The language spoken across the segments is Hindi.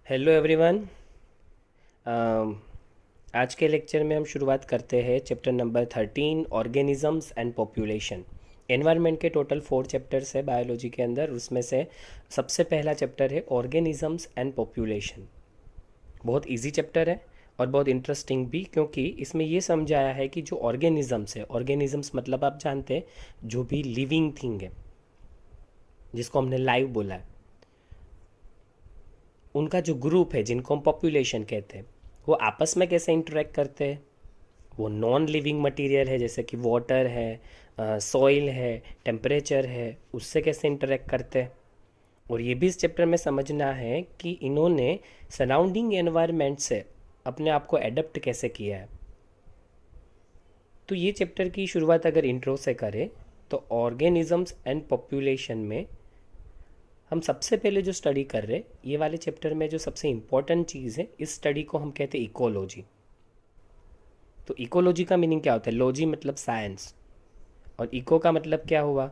Hello everyone. आज के लेक्चर में हम शुरुआत करते हैं chapter number 13 organisms and population. Environment के टोटल 4 चैप्टर्स है बायोलॉजी के अंदर, उसमें से सबसे पहला चैप्टर है ऑर्गेनिजम्स एंड पॉपुलेशन। बहुत इजी चैप्टर है और बहुत इंटरेस्टिंग भी, क्योंकि इसमें ये समझाया है कि जो ऑर्गेनिजम्स है, ऑर्गेनिजम्स मतलब आप जानते हैं जो भी लिविंग थिंग है, जिसको हमने लाइव बोला है, उनका जो ग्रुप है जिनको हम पॉपुलेशन कहते हैं, वो आपस में कैसे इंटरेक्ट करते हैं। वो नॉन लिविंग मटेरियल है जैसे कि वाटर है, सॉइल है, टेम्परेचर है, उससे कैसे इंटरेक्ट करते हैं। और ये भी इस चैप्टर में समझना है कि इन्होंने सराउंडिंग एनवायरनमेंट से अपने आप को एडप्ट कैसे किया है। तो ये चैप्टर की शुरुआत अगर इंट्रो से करें तो ऑर्गेनिजम्स एंड पॉपुलेशन में हम सबसे पहले जो स्टडी कर रहे हैं, ये वाले चैप्टर में जो सबसे इम्पोर्टेंट चीज़ है, इस स्टडी को हम कहते हैं इकोलॉजी। तो इकोलॉजी का मीनिंग क्या होता है? लॉजी मतलब साइंस, और इको का मतलब क्या हुआ?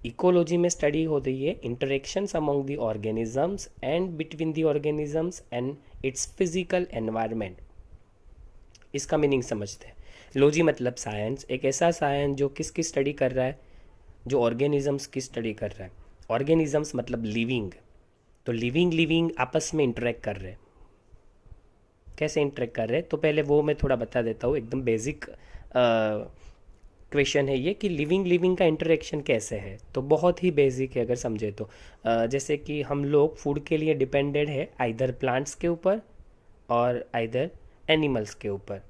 इकोलॉजी में स्टडी हो रही है interactions among the organisms and between the organisms and it's physical environment. इसका मीनिंग समझते हैं। लॉजी मतलब साइंस, एक ऐसा साइंस जो किसकी स्टडी कर रहा है? जो ऑर्गेनिजम्स की स्टडी कर रहा है। ऑर्गेनिजम्स मतलब लिविंग, तो लिविंग लिविंग आपस में इंटरेक्ट कर रहे हैं। कैसे इंटरेक्ट कर रहे हैं तो पहले वो मैं थोड़ा बता देता हूँ। एकदम बेसिक क्वेश्चन है ये कि लिविंग लिविंग का इंटरेक्शन कैसे है, तो बहुत ही बेसिक है अगर समझे तो। जैसे कि हम लोग फूड के लिए डिपेंडेड है आइदर प्लांट्स के ऊपर और आइदर एनिमल्स के ऊपर।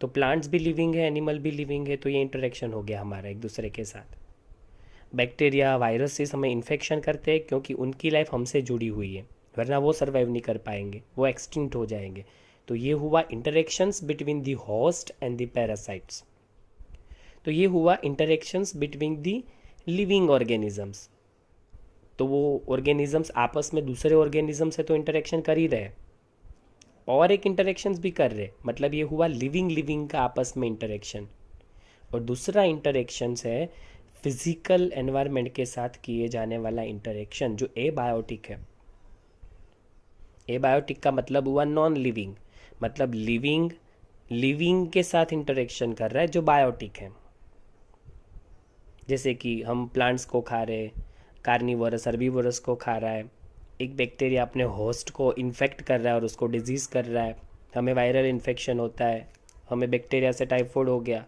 तो प्लांट्स भी लिविंग है, एनिमल भी लिविंग है, तो ये इंटरेक्शन हो गया हमारा एक दूसरे के साथ। बैक्टीरिया वायरसेस हमें इन्फेक्शन करते हैं क्योंकि उनकी लाइफ हमसे जुड़ी हुई है, वरना वो सर्वाइव नहीं कर पाएंगे, वो एक्सटिंक्ट हो जाएंगे। तो ये हुआ interactions between the host and the parasites. तो ये हुआ interactions between the living organisms. तो वो ऑर्गेनिजम्स आपस में दूसरे ऑर्गेनिज्म से तो इंटरेक्शन कर ही रहे, और एक इंटरेक्शंस भी कर रहे, मतलब ये हुआ लिविंग लिविंग का आपस में इंटरेक्शन। और दूसरा इंटरेक्शंस है फिजिकल एनवायरनमेंट के साथ किए जाने वाला इंटरेक्शन, जो एबायोटिक है। एबायोटिक का मतलब हुआ नॉन लिविंग, मतलब लिविंग लिविंग के साथ इंटरेक्शन कर रहा है जो बायोटिक है। जैसे कि हम प्लांट्स को खा रहे, कार्निवोरस हर्बीवोरस को खा रहा है, एक बैक्टीरिया अपने होस्ट को इन्फेक्ट कर रहा है और उसको डिजीज़ कर रहा है, हमें वायरल इन्फेक्शन होता है, हमें बैक्टीरिया से टाइफाइड हो गया।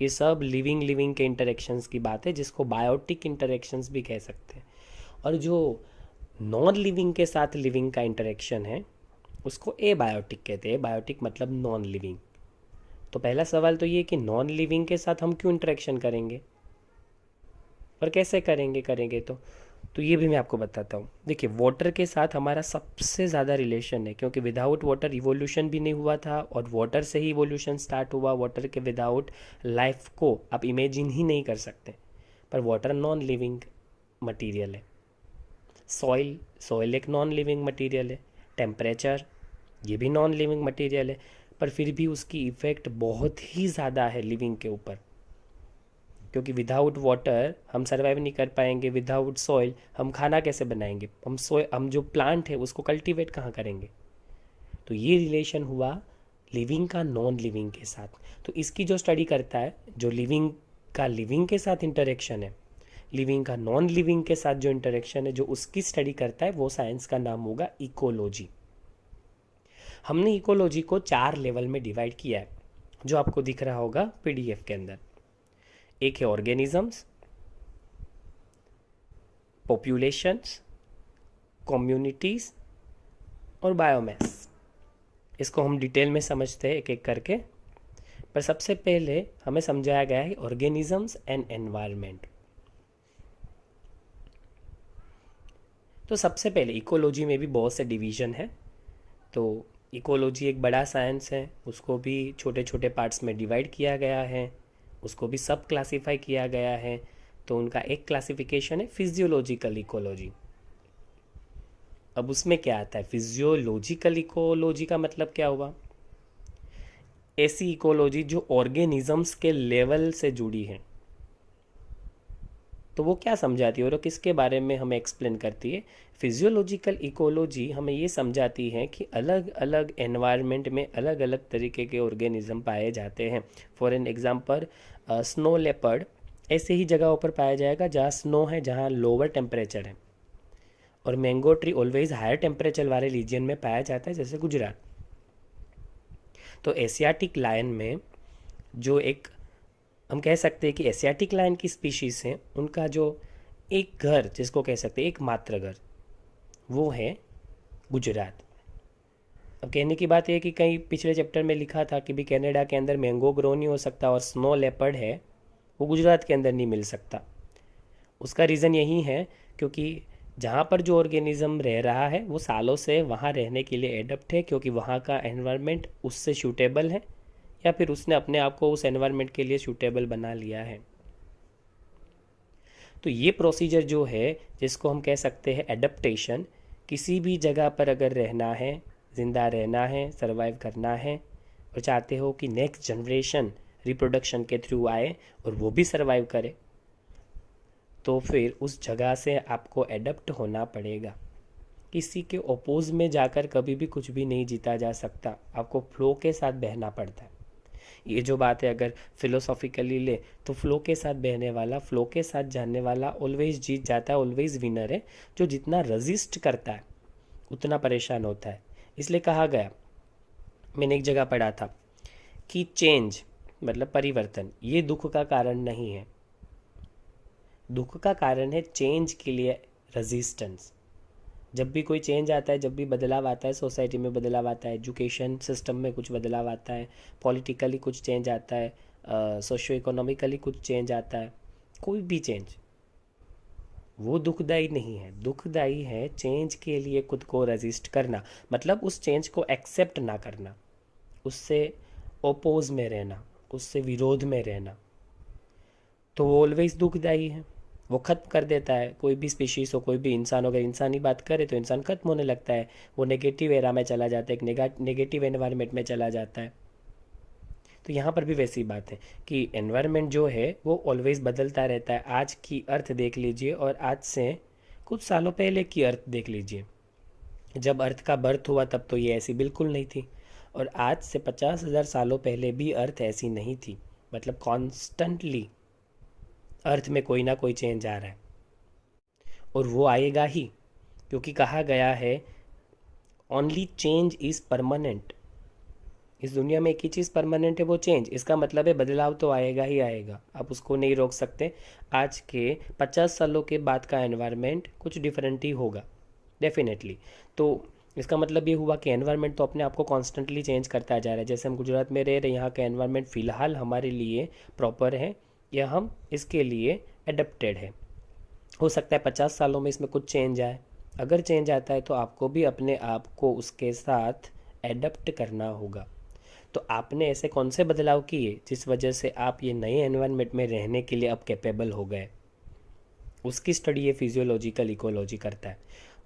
ये सब लिविंग लिविंग के इंटरेक्शंस की बात है, जिसको बायोटिक इंटरेक्शंस भी कह सकते हैं। और जो नॉन लिविंग के साथ लिविंग का इंटरेक्शन है उसको एबायोटिक कहते हैं। बायोटिक मतलब नॉन लिविंग। तो पहला सवाल तो ये कि नॉन लिविंग के साथ हम क्यों इंटरेक्शन करेंगे और कैसे करेंगे करेंगे तो ये भी मैं आपको बताता हूँ। देखिए, वाटर के साथ हमारा सबसे ज़्यादा रिलेशन है, क्योंकि विदाउट वाटर इवोल्यूशन भी नहीं हुआ था, और वाटर से ही इवोल्यूशन स्टार्ट हुआ। वाटर के विदाउट लाइफ को आप इमेजिन ही नहीं कर सकते। पर वाटर नॉन लिविंग मटीरियल है। सॉइल सॉइल एक नॉन लिविंग मटीरियल है। टेम्परेचर ये भी नॉन लिविंग मटीरियल है, पर फिर भी उसकी इफ़ेक्ट बहुत ही ज़्यादा है लिविंग के ऊपर, क्योंकि विदाउट वाटर हम सर्वाइव नहीं कर पाएंगे। विदाउट सॉइल हम खाना कैसे बनाएंगे? हम जो प्लांट है उसको कल्टीवेट कहाँ करेंगे? तो ये रिलेशन हुआ लिविंग का नॉन लिविंग के साथ। तो इसकी जो स्टडी करता है, जो लिविंग का लिविंग के साथ इंटरेक्शन है, लिविंग का नॉन लिविंग के साथ जो इंटरेक्शन है, जो उसकी स्टडी करता है, वो साइंस का नाम होगा इकोलॉजी। हमने इकोलॉजी को 4 लेवल में डिवाइड किया है, जो आपको दिख रहा होगा पीडीएफ के अंदर। एक है ऑर्गेनिजम्स, पॉपुलेशंस, कम्युनिटीज़ और बायोमास। इसको हम डिटेल में समझते हैं एक एक करके, पर सबसे पहले हमें समझाया गया है ऑर्गेनिजम्स एंड एनवायरनमेंट। तो सबसे पहले इकोलॉजी में भी बहुत से डिवीज़न है। तो इकोलॉजी एक बड़ा साइंस है, उसको भी छोटे छोटे पार्ट्स में डिवाइड किया गया है, उसको भी सब क्लासीफाई किया गया है। तो उनका एक क्लासिफिकेशन है फिजियोलॉजिकल इकोलॉजी। अब उसमें क्या आता है? फिजियोलॉजिकल इकोलॉजी का मतलब क्या हुआ? ऐसी इकोलॉजी जो ऑर्गेनिजम्स के लेवल से जुड़ी है। तो वो क्या समझाती है और किसके बारे में हमें एक्सप्लेन करती है? फिजियोलॉजिकल इकोलॉजी हमें ये समझाती है कि अलग अलग एनवायरनमेंट में अलग अलग तरीके के ऑर्गेनिज्म पाए जाते हैं। For an example, snow leopard ऐसे ही जगहों पर पाया जाएगा जहाँ स्नो है, जहाँ लोअर टेम्परेचर है। और mango tree always higher temperature वाले रीजन में पाया जाता है, जैसे गुजरात। तो एशियाटिक लायन में जो एक, हम कह सकते हैं कि एशियाटिक लायन की स्पीशीज़ हैं, उनका जो एक घर, जिसको कह सकते हैं एक मात्र घर, वो है गुजरात। अब कहने की बात यह कि कहीं पिछले चैप्टर में लिखा था कि भी कनाडा के अंदर मैंगो ग्रो नहीं हो सकता और स्नो लेपर्ड है वो गुजरात के अंदर नहीं मिल सकता। उसका रीज़न यही है क्योंकि जहाँ पर जो ऑर्गेनिज्म रह रहा है वो सालों से वहाँ रहने के लिए एडप्ट है, क्योंकि वहाँ का एनवायरनमेंट उससे सूटेबल है, या फिर उसने अपने आप को उस एनवायरनमेंट के लिए सूटेबल बना लिया है। तो ये प्रोसीजर जो है, जिसको हम कह सकते हैं एडप्टेशन, किसी भी जगह पर अगर रहना है, ज़िंदा रहना है, सरवाइव करना है और चाहते हो कि नेक्स्ट जनरेशन रिप्रोडक्शन के थ्रू आए और वो भी सरवाइव करे, तो फिर उस जगह से आपको एडप्ट होना पड़ेगा। किसी के ओपोज में जाकर कभी भी कुछ भी नहीं जीता जा सकता, आपको फ्लो के साथ बहना पड़ता है। ये जो बात है अगर फिलोसॉफिकली ले तो फ्लो के साथ बहने वाला, फ्लो के साथ जानने वाला ऑलवेज जीत जाता है, ऑलवेज विनर है। जो जितना रजिस्ट करता है उतना परेशान होता है। इसलिए कहा गया, मैंने एक जगह पढ़ा था कि चेंज मतलब परिवर्तन ये दुख का कारण नहीं है, दुख का कारण है चेंज के लिए रेजिस्टेंस। जब भी कोई चेंज आता है, जब भी बदलाव आता है, सोसाइटी में बदलाव आता है, एजुकेशन सिस्टम में कुछ बदलाव आता है, पॉलिटिकली कुछ चेंज आता है, सोशियो इकोनॉमिकली कुछ चेंज आता है, कोई भी चेंज, वो दुखदाई नहीं है। दुखदाई है चेंज के लिए खुद को रेजिस्ट करना, मतलब उस चेंज को एक्सेप्ट ना करना, उससे ओपोज में रहना, उससे विरोध में रहना, तो वो ऑलवेज दुखदाई है। वो ख़त्म कर देता है। कोई भी स्पीशीज़ हो, कोई भी इंसान हो, अगर इंसानी बात करे तो इंसान ख़त्म होने लगता है, वो नेगेटिव एरा में चला जाता है, एक नेगेटिव एनवायरनमेंट में चला जाता है। तो यहाँ पर भी वैसी बात है कि एनवायरनमेंट जो है वो ऑलवेज बदलता रहता है। आज की अर्थ देख लीजिए और आज से कुछ सालों पहले की अर्थ देख लीजिए। जब अर्थ का बर्थ हुआ तब तो ये ऐसी बिल्कुल नहीं थी, और आज से 50,000 सालों पहले भी अर्थ ऐसी नहीं थी। मतलब कॉन्स्टेंटली अर्थ में कोई ना कोई चेंज आ रहा है, और वो आएगा ही, क्योंकि कहा गया है ओनली चेंज इज़ परमानेंट। इस दुनिया में एक ही चीज़ परमानेंट है, वो चेंज। इसका मतलब है बदलाव तो आएगा ही आएगा, आप उसको नहीं रोक सकते। आज के 50 सालों के बाद का एनवायरनमेंट कुछ डिफरेंट ही होगा डेफिनेटली। तो इसका मतलब ये हुआ कि एनवायरनमेंट तो अपने आप को कॉन्स्टेंटली चेंज करता जा रहा है। जैसे हम गुजरात में रह रहे, यहाँ का एनवायरनमेंट फ़िलहाल हमारे लिए प्रॉपर है, या हम इसके लिए एडप्टेड है। हो सकता है 50 सालों में इसमें कुछ चेंज आए। अगर चेंज आता है तो आपको भी अपने आप को उसके साथ एडप्ट करना होगा। तो आपने ऐसे कौन से बदलाव किए जिस वजह से आप ये नए एनवायरनमेंट में रहने के लिए अब कैपेबल हो गए, उसकी स्टडी ये फिजियोलॉजिकल इकोलॉजी करता है।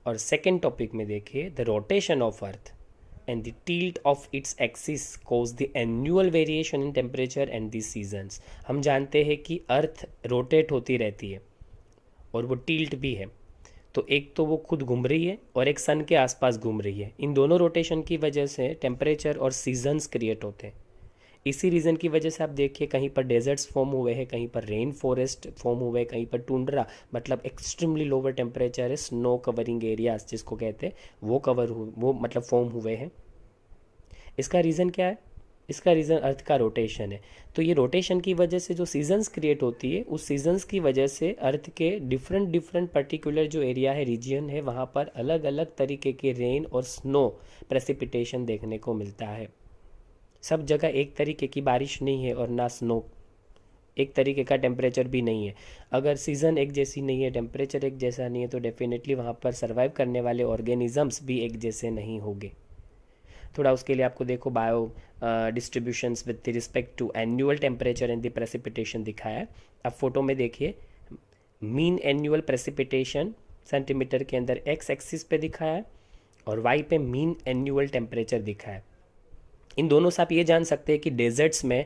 और सेकेंड टॉपिक में देखिए, the rotation of earth and the tilt of its axis cause the annual variation in temperature and the seasons। हम जानते हैं कि अर्थ रोटेट होती रहती है और वो टिल्ट भी है। तो एक तो वो खुद घूम रही है और एक सन के आसपास घूम रही है। इन दोनों रोटेशन की वजह से टेम्परेचर और सीजन्स क्रिएट होते हैं। इसी रीज़न की वजह से आप देखिए कहीं पर डेजर्ट्स फॉर्म हुए हैं, कहीं पर रेन फॉरेस्ट फॉर्म हुए हैं, कहीं पर टुंड्रा मतलब एक्सट्रीमली लोअर टेम्परेचर है, स्नो कवरिंग एरियाज जिसको कहते हैं, वो मतलब फॉर्म हुए हैं। इसका रीज़न क्या है? इसका रीज़न अर्थ का रोटेशन है। तो ये रोटेशन की वजह से जो सीजन्स क्रिएट होती है, उस सीजन्स की वजह से अर्थ के डिफरेंट पर्टिकुलर जो एरिया है, रीजन है, वहाँ पर अलग अलग तरीके के रेन और स्नो प्रेसिपिटेशन देखने को मिलता है। सब जगह एक तरीके की बारिश नहीं है और ना स्नो, एक तरीके का टेम्परेचर भी नहीं है। अगर सीज़न एक जैसी नहीं है, टेम्परेचर एक जैसा नहीं है, तो डेफिनेटली वहाँ पर सर्वाइव करने वाले ऑर्गेनिजम्स भी एक जैसे नहीं होंगे। थोड़ा उसके लिए आपको देखो bio distributions with respect to annual temperature and the precipitation दिखाया है। अब फोटो में देखिए, मीन एनुअल प्रेसिपिटेशन सेंटीमीटर के अंदर एक्स एक्सिस पे दिखाया है और वाई पे मीन एनुअल टेम्परेचर दिखा है। इन दोनों से आप ये जान सकते हैं कि डेजर्ट्स में,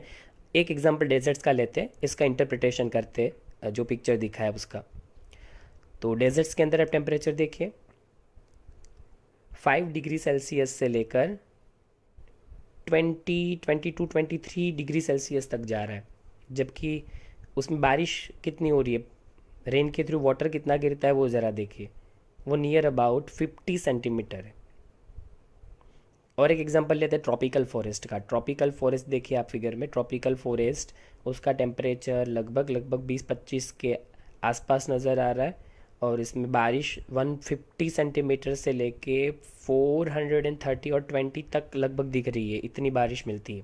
एक एग्जांपल डेजर्ट्स का लेते हैं, इसका इंटरप्रिटेशन करते हैं जो पिक्चर दिखा है उसका। तो डेजर्ट्स के अंदर आप टेम्परेचर देखिए 5 डिग्री सेल्सियस से लेकर 22-23 डिग्री सेल्सियस तक जा रहा है, जबकि उसमें बारिश कितनी हो रही है, रेन के थ्रू वाटर कितना गिरता है वो ज़रा देखिए, वो नियर अबाउट 50 सेंटीमीटर है। और एक एग्जांपल लेते हैं ट्रॉपिकल फॉरेस्ट का। ट्रॉपिकल फॉरेस्ट देखिए आप फिगर में, ट्रॉपिकल फॉरेस्ट उसका टेम्परेचर लगभग 20-25 के आसपास नज़र आ रहा है, और इसमें बारिश 150 सेंटीमीटर से लेके 430 और 20 तक लगभग दिख रही है, इतनी बारिश मिलती है।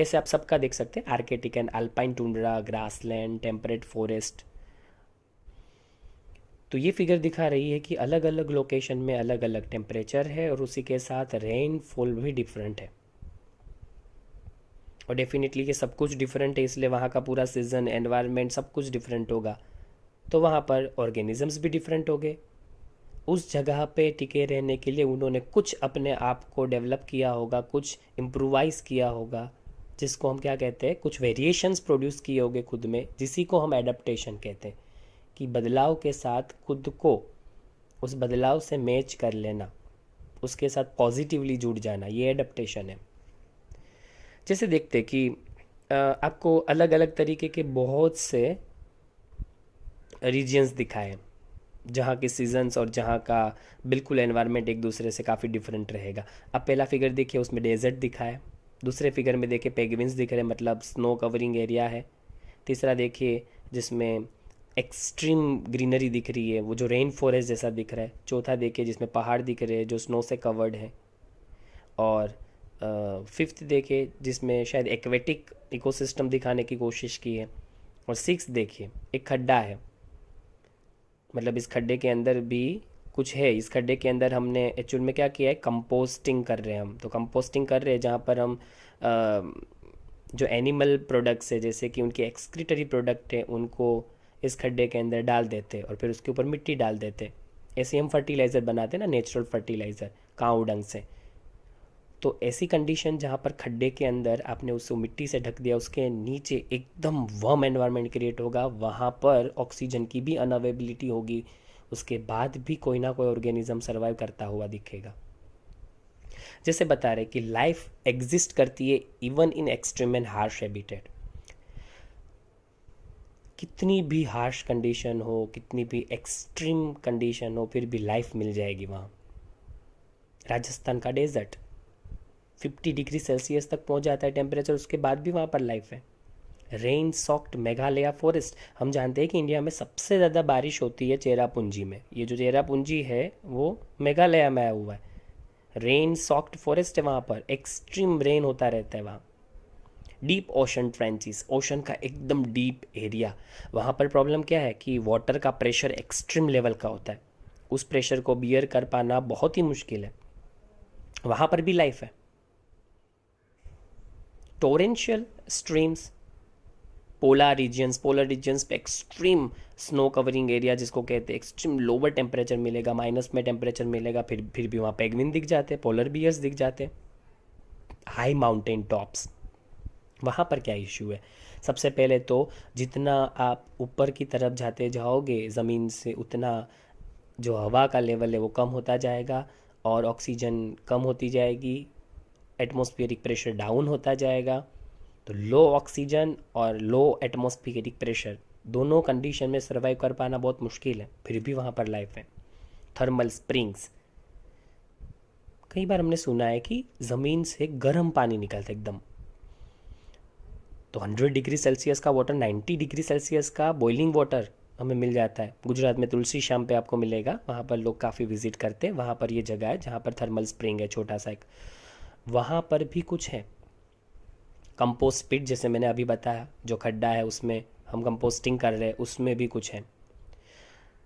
ऐसे आप सबका देख सकते हैं, Arctic and alpine tundra, grassland, temperate forest. तो ये फिगर दिखा रही है कि अलग अलग लोकेशन में अलग अलग टेम्परेचर है, और उसी के साथ रेनफॉल भी डिफरेंट है। और डेफिनेटली ये सब कुछ डिफरेंट है, इसलिए वहाँ का पूरा सीज़न, एनवायरनमेंट सब कुछ डिफरेंट होगा, तो वहाँ पर ऑर्गेनिजम्स भी डिफरेंट हो गए। उस जगह पे टिके रहने के लिए उन्होंने कुछ अपने आप को डेवलप किया होगा, कुछ इम्प्रोवाइज़ किया होगा, जिसको हम क्या कहते हैं, कुछ वेरिएशंस प्रोड्यूस किए होंगे खुद में, जिसी को हम एडेप्टेशन कहते हैं, कि बदलाव के साथ खुद को उस बदलाव से मैच कर लेना, उसके साथ पॉजिटिवली जुड़ जाना, ये एडेप्टेशन है। जैसे देखते कि आपको अलग अलग तरीके के बहुत से रीजन्स दिखाए जहाँ के सीजन्स और जहाँ का बिल्कुल एनवायरनमेंट एक दूसरे से काफ़ी डिफरेंट रहेगा। अब पहला फिगर देखिए, उसमें डेजर्ट दिखा है। दूसरे फिगर में देखिए पेंगुइन्स दिख रहे हैं, मतलब स्नो कवरिंग एरिया है। तीसरा देखिए जिसमें एक्सट्रीम ग्रीनरी दिख रही है, वो जो रेन फॉरेस्ट जैसा दिख रहा है। चौथा देखिए जिसमें पहाड़ दिख रहे हैं जो स्नो से कवर्ड है। और फिफ्थ देखिए जिसमें शायद एक्वेटिक इकोसिस्टम दिखाने की कोशिश की है। और सिक्स देखिए एक खड्डा है, मतलब इस खड्डे के अंदर भी कुछ है। इस खड्डे के अंदर हमने एक्चुअल में क्या किया है, कंपोस्टिंग कर रहे हैं हम। तो कंपोस्टिंग कर रहे हैं जहाँ पर हम जो एनिमल प्रोडक्ट्स है, जैसे कि उनके एक्सक्रीटरी प्रोडक्ट है, उनको इस खड्डे के अंदर डाल देते और फिर उसके ऊपर मिट्टी डाल देते। ऐसे हम फर्टिलाइज़र बनाते हैं ना, नेचुरल फर्टिलाइज़र काऊ डंग से। तो ऐसी कंडीशन जहाँ पर खड्डे के अंदर आपने उसको मिट्टी से ढक दिया, उसके नीचे एकदम वार्म एनवायरनमेंट क्रिएट होगा, वहाँ पर ऑक्सीजन की भी अनअवेबिलिटी होगी, उसके बाद भी कोई ना कोई ऑर्गेनिज्म सर्वाइव करता हुआ दिखेगा। जैसे बता रहे कि लाइफ एग्जिस्ट करती है even in extreme and harsh habitat. कितनी भी हार्श कंडीशन हो, कितनी भी एक्सट्रीम कंडीशन हो, फिर भी लाइफ मिल जाएगी वहाँ। राजस्थान का डेजर्ट 50 डिग्री सेल्सियस तक पहुंच जाता है टेम्परेचर, उसके बाद भी वहाँ पर लाइफ है। रेन सॉक्ड मेघालय फॉरेस्ट, हम जानते हैं कि इंडिया में सबसे ज़्यादा बारिश होती है चेरापूंजी में। ये जो चेरापूंजी है वो मेघालय में आया हुआ है। रेन सॉक्ड फॉरेस्ट है, वहाँ पर एक्सट्रीम रेन होता रहता है वहाँ। डीप ओशन ट्रेंचेस, ओशन का एकदम डीप एरिया, वहाँ पर प्रॉब्लम क्या है कि वाटर का प्रेशर एक्सट्रीम लेवल का होता है, उस प्रेशर को बियर कर पाना बहुत ही मुश्किल है, वहाँ पर भी लाइफ है। टोरेंशियल स्ट्रीम्स, पोलर रीजन्स पे एक्सट्रीम स्नो कवरिंग एरिया जिसको कहते हैं, एक्सट्रीम लोअर टेम्परेचर मिलेगा, माइनस में टेम्परेचर मिलेगा, फिर भी वहाँ पेंगुइन दिख जाते हैं, पोलर बियर्स दिख जाते हैं। हाई माउंटेन टॉप्स, वहाँ पर क्या इशू है, सबसे पहले तो जितना आप ऊपर की तरफ जाते जाओगे ज़मीन से, उतना जो हवा का लेवल है वो कम होता जाएगा और ऑक्सीजन कम होती जाएगी, एटमॉस्फेरिक प्रेशर डाउन होता जाएगा। तो लो ऑक्सीजन और लो एटमॉस्फेरिक प्रेशर दोनों कंडीशन में सर्वाइव कर पाना बहुत मुश्किल है, फिर भी वहाँ पर लाइफ है। थर्मल स्प्रिंग्स, कई बार हमने सुना है कि ज़मीन से गर्म पानी निकलता है एकदम, तो 100 डिग्री सेल्सियस का वाटर 90 डिग्री सेल्सियस का बॉइलिंग वाटर हमें मिल जाता है। गुजरात में तुलसी श्याम पे आपको मिलेगा, वहाँ पर लोग काफ़ी विजिट करते हैं। वहाँ पर ये जगह है जहाँ पर थर्मल स्प्रिंग है, छोटा सा एक, वहाँ पर भी कुछ है। कंपोस्ट पिट जैसे मैंने अभी बताया, जो खड्डा है उसमें हम कंपोस्टिंग कर रहे हैं, उसमें भी कुछ है।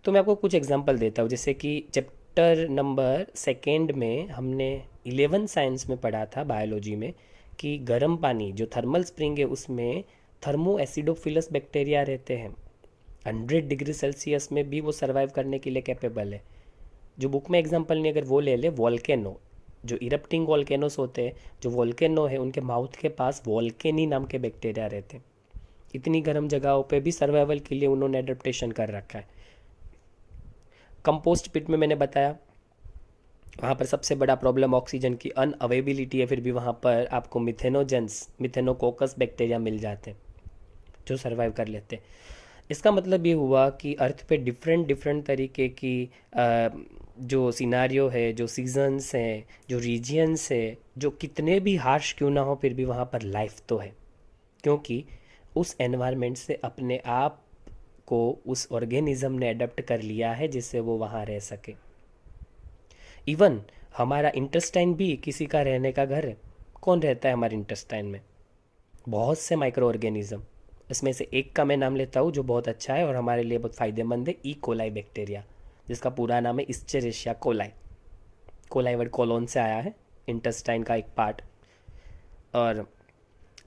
तो मैं आपको कुछ एग्जांपल देता हूँ। जैसे कि चैप्टर नंबर 2 में हमने 11 साइंस में पढ़ा था बायोलॉजी में कि गर्म पानी जो थर्मल स्प्रिंग है उसमें थर्मो एसिडोफिलस बैक्टीरिया रहते हैं। 100 डिग्री सेल्सियस में भी वो सर्वाइव करने के लिए कैपेबल है। जो बुक में एग्जांपल नहीं, अगर वो ले ले, वॉल्केनो, जो इरप्टिंग वॉल्केनोस होते हैं, जो वॉल्केनो है उनके माउथ के पास वॉल्केनी नाम के बैक्टीरिया रहते हैं। इतनी गर्म जगहों पे भी सर्वाइवल के लिए उन्होंने एडेप्टेशन कर रखा है। कंपोस्ट पिट में मैंने बताया वहाँ पर सबसे बड़ा प्रॉब्लम ऑक्सीजन की अनअवेबिलिटी है, फिर भी वहाँ पर आपको मिथेनोकोकस बैक्टीरिया मिल जाते हैं जो सर्वाइव कर लेते हैं। इसका मतलब ये हुआ कि अर्थ पे डिफरेंट डिफरेंट तरीके की जो सिनारियो है, जो सीजन्स हैं, जो रीजियंस है, जो कितने भी हार्श क्यों ना हो, फिर भी वहाँ पर लाइफ तो है, क्योंकि उस एनवायरनमेंट से अपने आप को उस ऑर्गेनिज्म ने अडेप्ट कर लिया है जिससे वो वहाँ रह सके। इवन हमारा इंटेस्टाइन भी किसी का रहने का घर है। कौन रहता है हमारे इंटेस्टाइन में? बहुत से माइक्रो ऑर्गेनिज्म। इसमें से एक का मैं नाम लेता हूँ जो बहुत अच्छा है और हमारे लिए बहुत फ़ायदेमंद है, ई कोलाई बैक्टीरिया, जिसका पूरा नाम है इस्चेरिशिया कोलाई। कोलाई वर्ड कोलोन से आया है, इंटेस्टाइन का एक पार्ट। और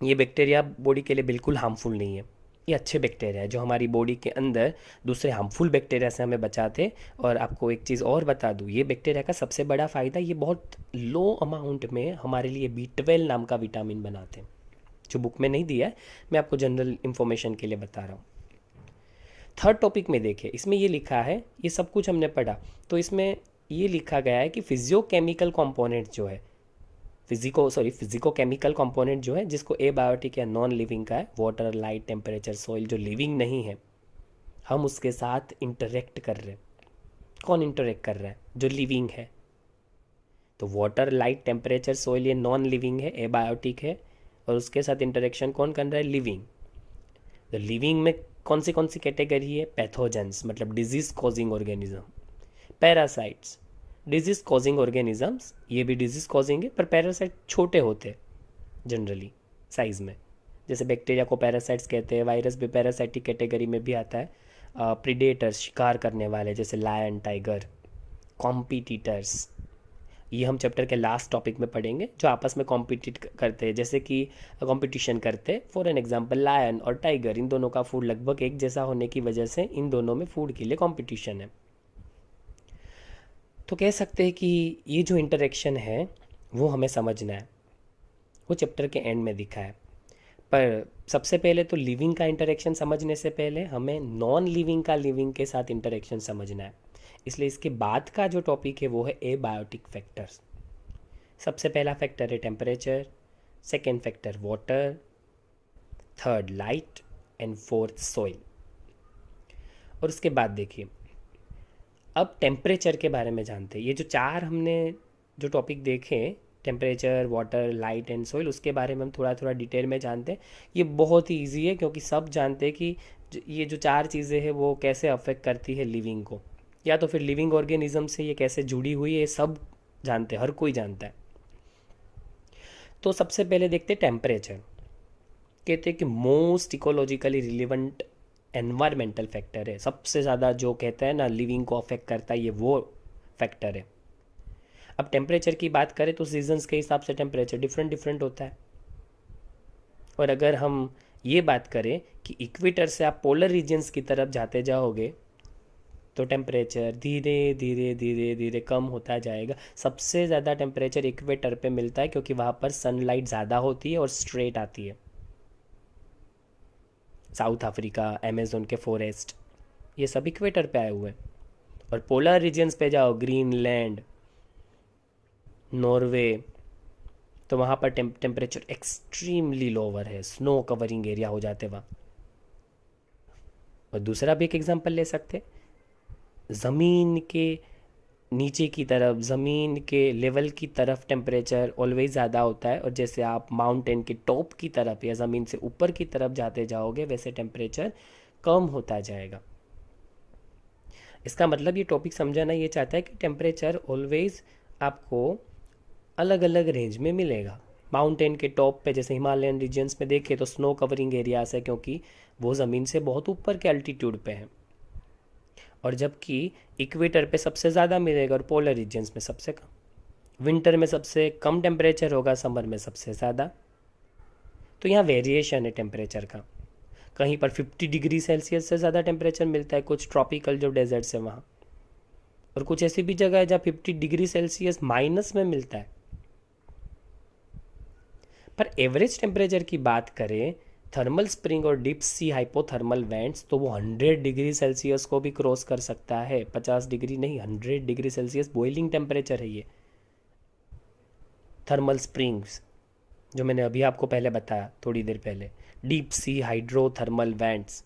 ये बैक्टीरिया बॉडी के लिए बिल्कुल हार्मफुल नहीं है, ये अच्छे बैक्टीरिया है जो हमारी बॉडी के अंदर दूसरे हार्मफुल बैक्टीरिया से हमें बचाते। और आपको एक चीज़ और बता दूँ, ये बैक्टीरिया का सबसे बड़ा फ़ायदा, ये बहुत लो अमाउंट में हमारे लिए B12 नाम का विटामिन बनाते हैं, जो बुक में नहीं दिया है, मैं आपको जनरल इन्फॉर्मेशन के लिए बता रहा हूँ। थर्ड टॉपिक में देखिए, इसमें ये लिखा है, ये सब कुछ हमने पढ़ा, तो इसमें ये लिखा गया है कि फिजियोकेमिकल कंपोनेंट जो है, फिजिकोकेमिकल कंपोनेंट जो है, जिसको एबायोटिक या नॉन लिविंग का है, वाटर, लाइट, टेम्परेचर, सॉइल, जो लिविंग नहीं है, हम उसके साथ इंटरेक्ट कर रहे हैं। कौन इंटरेक्ट कर रहा है? जो लिविंग है। तो वाटर, लाइट, टेम्परेचर, सॉइल, ये नॉन लिविंग है, एबायोटिक है, और उसके साथ इंटरेक्शन कौन कर रहा है? लिविंग। तो लिविंग में कौन सी कैटेगरी है? पैथोजेंस, मतलब disease causing organism. Parasites, disease causing organisms, ये भी डिजीज कॉजिंग है, पर पैरासाइट छोटे होते हैं जनरली साइज में, जैसे बैक्टीरिया को पैरासाइट्स कहते हैं, वायरस भी पैरासाइटिक कैटेगरी में भी आता है। प्रीडेटर्स, शिकार करने वाले, जैसे लायन, टाइगर। कॉम्पिटिटर्स, ये हम चैप्टर के लास्ट टॉपिक में पढ़ेंगे, जो आपस में कॉम्पिटिट करते हैं, जैसे कि कंपटीशन करते हैं। फॉर एन एग्जांपल, लायन और टाइगर, इन दोनों का फूड लगभग एक जैसा होने की वजह से इन दोनों में फूड के लिए कंपटीशन है। तो कह सकते हैं कि ये जो इंटरेक्शन है वो हमें समझना है, वो चैप्टर के एंड में दिखा है। पर सबसे पहले तो लिविंग का इंटरेक्शन समझने से पहले हमें नॉन लिविंग का लिविंग के साथ इंटरेक्शन समझना है। इसलिए इसके बाद का जो टॉपिक है वो है एबायोटिक फैक्टर्स। सबसे पहला फैक्टर है temperature, second factor water, third light, and fourth soil. और उसके बाद देखिए, अब टेम्परेचर के बारे में जानते हैं। ये जो चार हमने जो टॉपिक देखे, temperature, water, light and soil, उसके बारे में हम थोड़ा थोड़ा डिटेल में जानते हैं। ये बहुत ही ईजी है, क्योंकि सब जानते हैं कि ये जो चार चीज़ें हैं वो कैसे अफेक्ट करती है लिविंग को, या तो फिर लिविंग ऑर्गेनिज्म से ये कैसे जुड़ी हुई है, ये सब जानते हैं, हर कोई जानता है। तो सबसे पहले देखते हैं टेम्परेचर। कहते हैं कि most ecologically relevant environmental factor है, सबसे ज़्यादा जो कहता है ना लिविंग को अफेक्ट करता है, ये वो फैक्टर है। अब टेम्परेचर की बात करें तो सीजन्स के हिसाब से टेम्परेचर डिफरेंट डिफरेंट होता है। और अगर हम ये बात करें कि इक्वेटर से आप पोलर रीजन्स की तरफ जाते जाओगे तो टेम्परेचर धीरे धीरे धीरे धीरे कम होता जाएगा। सबसे ज़्यादा टेम्परेचर इक्वेटर पे मिलता है, क्योंकि वहाँ पर सनलाइट ज़्यादा होती है और स्ट्रेट आती है। साउथ अफ्रीका, अमेज़न के फॉरेस्ट, ये सब इक्वेटर पे आए हुए हैं। और पोलर रीजन्स पे जाओ, ग्रीनलैंड, नॉर्वे, तो वहाँ पर टेम्परेचर एक्सट्रीमली लोअर है, स्नो कवरिंग एरिया हो जाते वहाँ। और दूसरा भी एक एग्जांपल ले सकते, ज़मीन के नीचे की तरफ, ज़मीन के लेवल की तरफ टेम्परेचर ऑलवेज ज़्यादा होता है, और जैसे आप माउंटेन के टॉप की तरफ या ज़मीन से ऊपर की तरफ जाते जाओगे वैसे टेम्परेचर कम होता जाएगा। इसका मतलब ये टॉपिक समझाना ये चाहता है कि टेम्परेचर ऑलवेज आपको अलग अलग रेंज में मिलेगा। माउंटेन के टॉप पे, जैसे हिमालयन रीजन्स में देखें तो स्नो कवरिंग एरियाज है, क्योंकि वो ज़मीन से बहुत ऊपर के एल्टीट्यूड पे हैं। और जबकि इक्वेटर पे सबसे ज़्यादा मिलेगा और पोलर रीजन्स में सबसे कम। विंटर में सबसे कम टेम्परेचर होगा, समर में सबसे ज़्यादा। तो यहाँ वेरिएशन है टेम्परेचर का। कहीं पर 50 डिग्री सेल्सियस से ज़्यादा टेम्परेचर मिलता है, कुछ ट्रॉपिकल जो डेजर्ट्स है वहाँ, और कुछ ऐसी भी जगह है जहाँ 50 डिग्री सेल्सियस माइनस में मिलता है। पर एवरेज टेम्परेचर की बात करें थर्मल स्प्रिंग और डीप सी हाइपोथर्मल वेंट्स, तो वो 100 डिग्री सेल्सियस को भी क्रॉस कर सकता है। 50 डिग्री नहीं, 100 डिग्री सेल्सियस बॉइलिंग टेम्परेचर है ये। थर्मल स्प्रिंग्स जो मैंने अभी आपको पहले बताया थोड़ी देर पहले, डीप सी हाइड्रोथर्मल वेंट्स,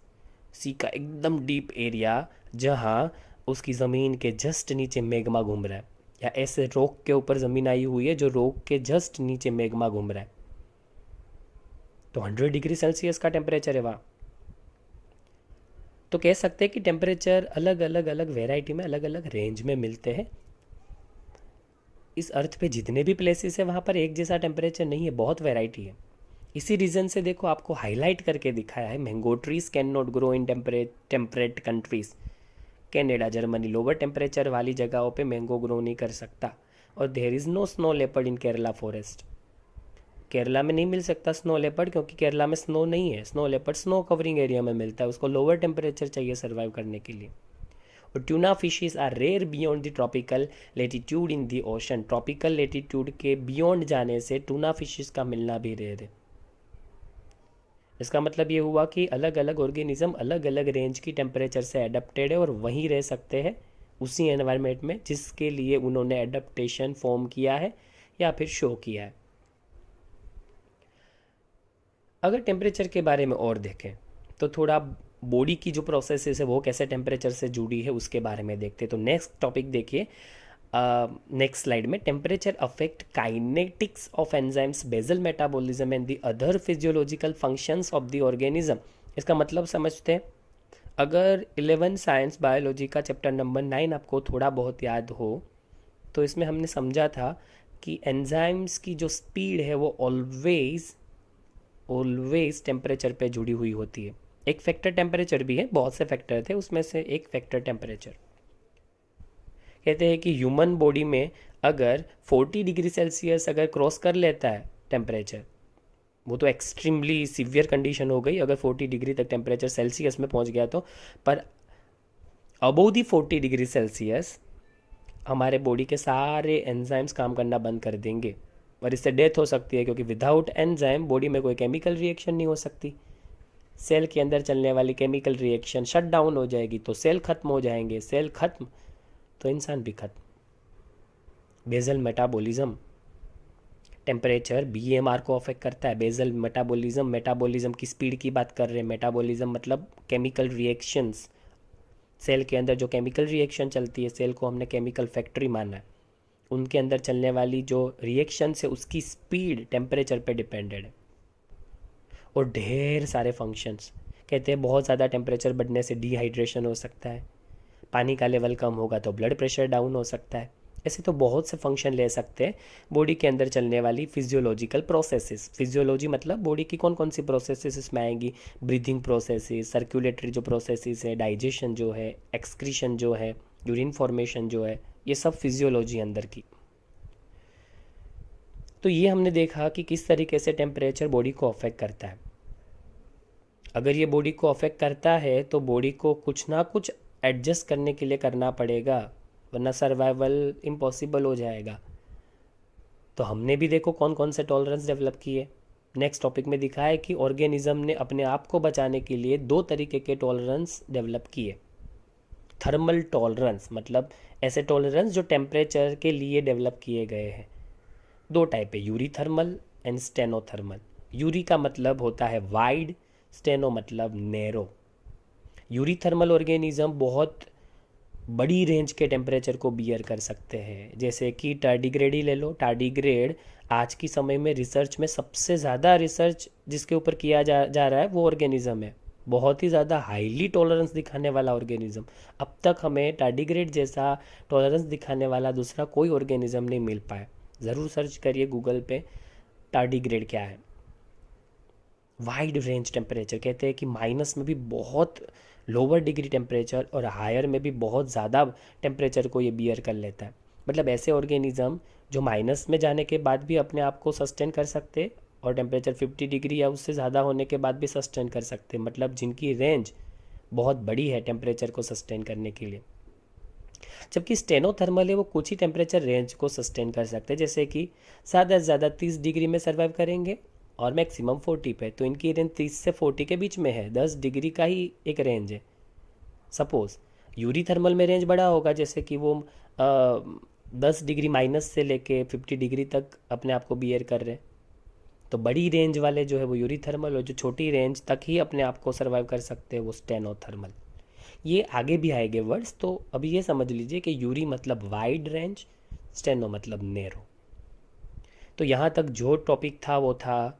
सी का एकदम डीप एरिया जहाँ उसकी ज़मीन के जस्ट नीचे मैग्मा घूम रहा है, या ऐसे रॉक के ऊपर ज़मीन आई हुई है जो रॉक के जस्ट नीचे मैग्मा घूम रहा है, तो 100 डिग्री सेल्सियस का टेम्परेचर है वहाँ। तो कह सकते हैं कि टेम्परेचर अलग अलग अलग वेराइटी में अलग अलग रेंज में मिलते हैं। इस अर्थ पे जितने भी प्लेसेस है वहाँ पर एक जैसा टेम्परेचर नहीं है, बहुत वैरायटी है। इसी रीज़न से देखो आपको हाईलाइट करके दिखाया है, mango trees can not grow in temperate countries. Canada, Germany lower temperature वाली जगहों पे मैंगो ग्रो नहीं कर सकता। और there is no snow leopard in Kerala forest. Kerala में नहीं मिल सकता स्नो लेपर्ड क्योंकि केरला में स्नो नहीं है। Snow leopard snow covering area में मिलता है, उसको लोअर टेम्परेचर चाहिए सर्वाइव करने के लिए। और tuna fishes are rare beyond the tropical latitude in the ocean. Tropical latitude के बियॉन्ड जाने से ट्यूना फिशेस का मिलना भी रेयर है। इसका मतलब ये हुआ कि अलग अलग ऑर्गेनिज्म अलग अलग रेंज की टेम्परेचर से एडप्टेड है और वहीं रह सकते हैं उसी एनवायरनमेंट में जिसके लिए उन्होंने एडप्टेशन फॉर्म किया है या फिर शो किया है। अगर टेम्परेचर के बारे में और देखें तो थोड़ा बॉडी की जो प्रोसेसेस है वो कैसे टेम्परेचर से जुड़ी है उसके बारे में देखते हैं। तो नेक्स्ट टॉपिक देखिए, नेक्स्ट स्लाइड में, temperature affect kinetics of enzymes, basal metabolism and the other physiological functions of the organism. इसका मतलब समझते हैं। अगर 11 साइंस बायोलॉजी का चैप्टर नंबर 9 आपको थोड़ा बहुत याद हो तो इसमें हमने समझा था कि एंजाइम्स की जो स्पीड है वो ऑलवेज टेम्परेचर पे जुड़ी हुई होती है। एक फैक्टर टेम्परेचर भी है, बहुत से फैक्टर थे, उसमें से एक फैक्टर टेम्परेचर। कहते हैं कि ह्यूमन बॉडी में अगर 40 डिग्री सेल्सियस अगर क्रॉस कर लेता है टेम्परेचर, वो तो एक्सट्रीमली सीवियर कंडीशन हो गई अगर 40 डिग्री तक टेम्परेचर सेल्सियस में पहुंच गया तो, पर अबोव दी 40 डिग्री सेल्सियस हमारे बॉडी के सारे एंजाइम्स काम करना बंद कर देंगे और इससे डेथ हो सकती है, क्योंकि विदाउट एंजाइम बॉडी में कोई केमिकल रिएक्शन नहीं हो सकती। सेल के अंदर चलने वाली केमिकल रिएक्शन शट डाउन हो जाएगी तो सेल खत्म हो जाएंगे, सेल खत्म तो इंसान भी खत्म। बेसल मेटाबॉलिज्म, टेम्परेचर बीएमआर को अफेक्ट करता है। बेसल मेटाबॉलिज्म की स्पीड की बात कर रहे हैं। मेटाबॉलिज्म मतलब केमिकल रिएक्शंस, सेल के अंदर जो केमिकल रिएक्शन चलती है, सेल को हमने केमिकल फैक्ट्री माना है, उनके अंदर चलने वाली जो रिएक्शन है उसकी स्पीड टेम्परेचर पे डिपेंडेड है। और ढेर सारे फंक्शंस, कहते हैं बहुत ज़्यादा टेम्परेचर बढ़ने से डिहाइड्रेशन हो सकता है, पानी का लेवल कम होगा तो ब्लड प्रेशर डाउन हो सकता है। ऐसे तो बहुत से फंक्शन ले सकते हैं बॉडी के अंदर चलने वाली फिजियोलॉजिकल प्रोसेसेस। फिजियोलॉजी मतलब बॉडी की कौन कौन सी प्रोसेसेस इसमें आएंगी, ब्रीदिंग प्रोसेसेस, सर्कुलेटरी जो प्रोसेसेस है, डाइजेशन जो है, एक्सक्रीशन जो है, यूरिन फॉर्मेशन जो है, ये सब फिजियोलॉजी अंदर की। तो ये हमने देखा कि किस तरीके से टेम्परेचर बॉडी को अफेक्ट करता है। अगर ये बॉडी को अफेक्ट करता है तो बॉडी को कुछ ना कुछ एडजस्ट करने के लिए करना पड़ेगा, वरना सर्वाइवल इम्पॉसिबल हो जाएगा। तो हमने भी देखो कौन कौन से टॉलरेंस डेवलप किए। नेक्स्ट टॉपिक में दिखा है कि ऑर्गेनिज्म ने अपने आप को बचाने के लिए 2 तरीके के टॉलरेंस डेवलप किए। थर्मल टॉलरेंस मतलब ऐसे टॉलरेंस जो टेम्परेचर के लिए डेवलप किए गए हैं। 2 टाइप है, Yuri thermal and stenothermal. Yuri का मतलब होता है वाइड, स्टेनो मतलब नैरो। यूरी थर्मल ऑर्गेनिज्म बहुत बड़ी रेंज के टेम्परेचर को बियर कर सकते हैं, जैसे कि टार्डिग्रेड ही ले लो। टार्डिग्रेड आज की समय में रिसर्च में सबसे ज़्यादा रिसर्च जिसके ऊपर किया जा रहा है वो ऑर्गेनिज्म है। बहुत ही ज़्यादा हाईली टॉलरेंस दिखाने वाला ऑर्गेनिज्म। अब तक हमें टार्डिग्रेड जैसा टॉलरेंस दिखाने वाला दूसरा कोई ऑर्गेनिज्म नहीं मिल पाया। ज़रूर सर्च करिए गूगल पे टार्डिग्रेड क्या है। वाइड रेंज टेम्परेचर, कहते हैं कि माइनस में भी बहुत लोअर डिग्री टेम्परेचर और हायर में भी बहुत ज़्यादा टेम्परेचर को ये बियर कर लेता है। मतलब ऐसे ऑर्गेनिज्म जो माइनस में जाने के बाद भी अपने आप को सस्टेन कर सकते और टेम्परेचर 50 डिग्री या उससे ज़्यादा होने के बाद भी सस्टेन कर सकते, मतलब जिनकी रेंज बहुत बड़ी है टेम्परेचर को सस्टेन करने के लिए। जबकि स्टेनोथर्मल है वो कुछ ही टेम्परेचर रेंज को सस्टेन कर सकते हैं, जैसे कि ज़्यादा से ज़्यादा 30 डिग्री में सर्वाइव करेंगे और मैक्सिमम 40 पे, तो इनकी रेंज 30 से 40 के बीच में है, 10 डिग्री का ही एक रेंज है। सपोज यूरी थर्मल में रेंज बड़ा होगा, जैसे कि वो 10 डिग्री माइनस से लेके 50 डिग्री तक अपने आप को बियर कर रहे हैं। तो बड़ी रेंज वाले जो है वो यूरी थर्मल, और जो छोटी रेंज तक ही अपने आप को सर्वाइव कर सकते हैं वो स्टेनो थर्मल। ये आगे भी आएंगे वर्ड्स, तो अभी ये समझ लीजिए कि यूरी मतलब वाइड रेंज, स्टेनो मतलब नेरो। तो यहाँ तक जो टॉपिक था वो था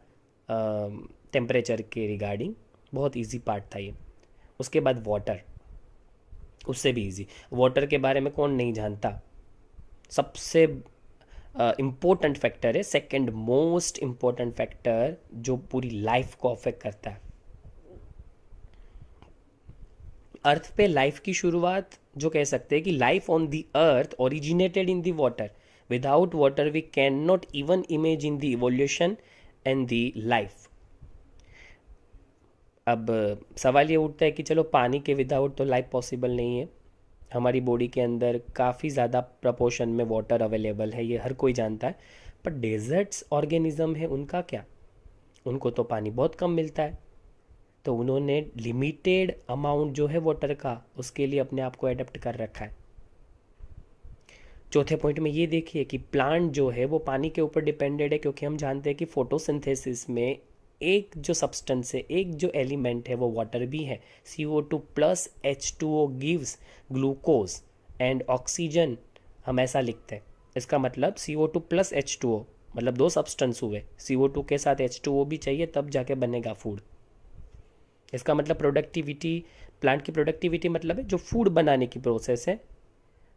टेम्परेचर के रिगार्डिंग, बहुत इजी पार्ट था ये। उसके बाद वाटर, उससे भी इजी। वाटर के बारे में कौन नहीं जानता, सबसे इम्पोर्टेंट फैक्टर है, सेकंड मोस्ट इम्पोर्टेंट फैक्टर जो पूरी लाइफ को अफेक्ट करता है। अर्थ पे लाइफ की शुरुआत जो कह सकते हैं कि life on the earth originated in the water, without water we can not even imagine the evolution and the life. अब सवाल ये उठता है कि चलो पानी के विदाउट तो लाइफ पॉसिबल नहीं है, हमारी बॉडी के अंदर काफ़ी ज़्यादा प्रपोर्शन में वाटर अवेलेबल है, ये हर कोई जानता है। पर डेजर्ट्स ऑर्गेनिज्म है, उनका क्या, उनको तो पानी बहुत कम मिलता है, तो उन्होंने लिमिटेड अमाउंट जो है वाटर का उसके लिए अपने आप को एडेप्ट कर रखा है। चौथे पॉइंट में ये देखिए कि प्लांट जो है वो पानी के ऊपर डिपेंडेड है, क्योंकि हम जानते हैं कि फोटोसिंथेसिस में एक जो सब्सटेंस है, एक जो एलिमेंट है वो वाटर भी है। CO2 plus H2O gives glucose and oxygen, हम ऐसा लिखते हैं। इसका मतलब CO2 प्लस H2O मतलब दो सब्सटेंस हुए, CO2 के साथ H2O भी चाहिए तब जाके बनेगा फूड। इसका मतलब प्रोडक्टिविटी, प्लांट की प्रोडक्टिविटी मतलब है जो फूड बनाने की प्रोसेस है